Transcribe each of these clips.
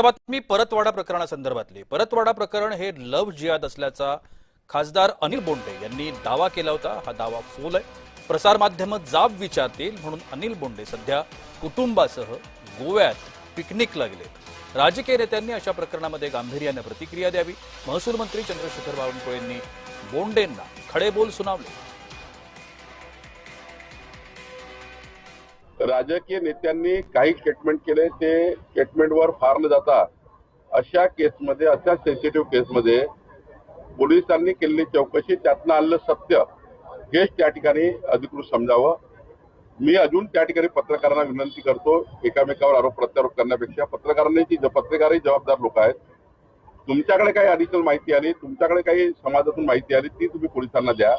बातमी परतवाडा प्रकरणासंदर्भातली। परतवाडा प्रकरण हे लव्ह जिहाद असल्याचा खासदार अनिल बोंडे यांनी दावा केला होता। हा दावा फोल आहे। प्रसार माध्यम जाब विचारतील म्हणून अनिल बोंडे सध्या कुटुंबासह गोव्यात पिकनिकला गेले। राजकीय नेत्यांनी अशा प्रकरणामध्ये गांभीर्याने प्रतिक्रिया द्यावी। महसूल मंत्री चंद्रशेखर बावनकुळेंनी बोंडेंना खडेबोल सुनावले। राजकीय नेत्यांनी काही स्टेटमेंट केले, ते स्टेटमेंटवर फार न जाता अशा केसमध्ये, अशा सेन्सिटिव्ह केसमध्ये पोलिसांनी केलेली चौकशी, त्यातनं आलेलं सत्य हेच त्या ठिकाणी अधिकृत समजावं। मी अजून त्या ठिकाणी पत्रकारांना विनंती करतो, एकामेकावर आरोप प्रत्यारोप करण्यापेक्षा पत्रकारही जबाबदार लोक आहेत। तुमच्याकडे काही अधिकल माहिती आली, तुमच्याकडे काही समाजातून माहिती आली, ती तुम्ही पोलिसांना द्या।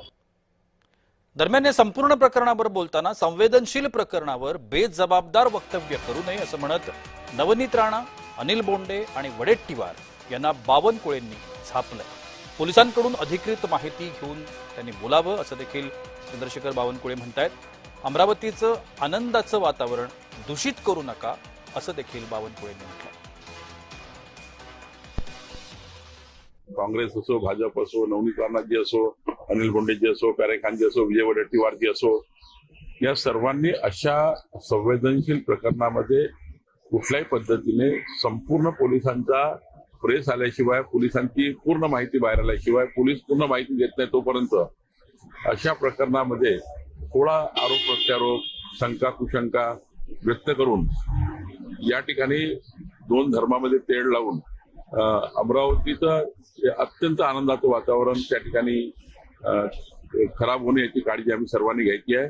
दरम्यान या संपूर्ण प्रकरणावर बोलताना संवेदनशील प्रकरणावर बेजबाबदार वक्तव्य करू नये असं म्हणत नवनीत राणा, अनिल बोंडे आणि वडेट्टीवार यांना बावनकुळेंनी झापलंय। पोलिसांकडून अधिकृत माहिती घेऊन त्यांनी बोलावं असं देखील चंद्रशेखर बावनकुळे म्हणतायत। अमरावतीचं आनंदाचं वातावरण दूषित करू नका असं देखील बावनकुळेंनी म्हटलं। काँग्रेस असो, भाजप असो, नवनीत राणाजी असो, अनिल बोंडेजी असो, प्यारेखानजी असो, विजय वडेट्टीवारजी असो, या सर्वांनी अशा संवेदनशील प्रकरणामध्ये कुठल्याही पद्धतीने संपूर्ण पोलिसांचा प्रेस आल्याशिवाय, पोलिसांची पूर्ण माहिती बाहेर आल्याशिवाय, पोलीस पूर्ण माहिती देत नाही तोपर्यंत अशा प्रकरणामध्ये थोडा आरोप प्रत्यारोप, शंका कुशंका व्यक्त करून या ठिकाणी दोन धर्मामध्ये तेढ लावून अमरावतीचं अत्यंत आनंदाचं वातावरण त्या ठिकाणी खराब होणे याची काळजी आम्ही सर्वांनी घ्यायची आहे।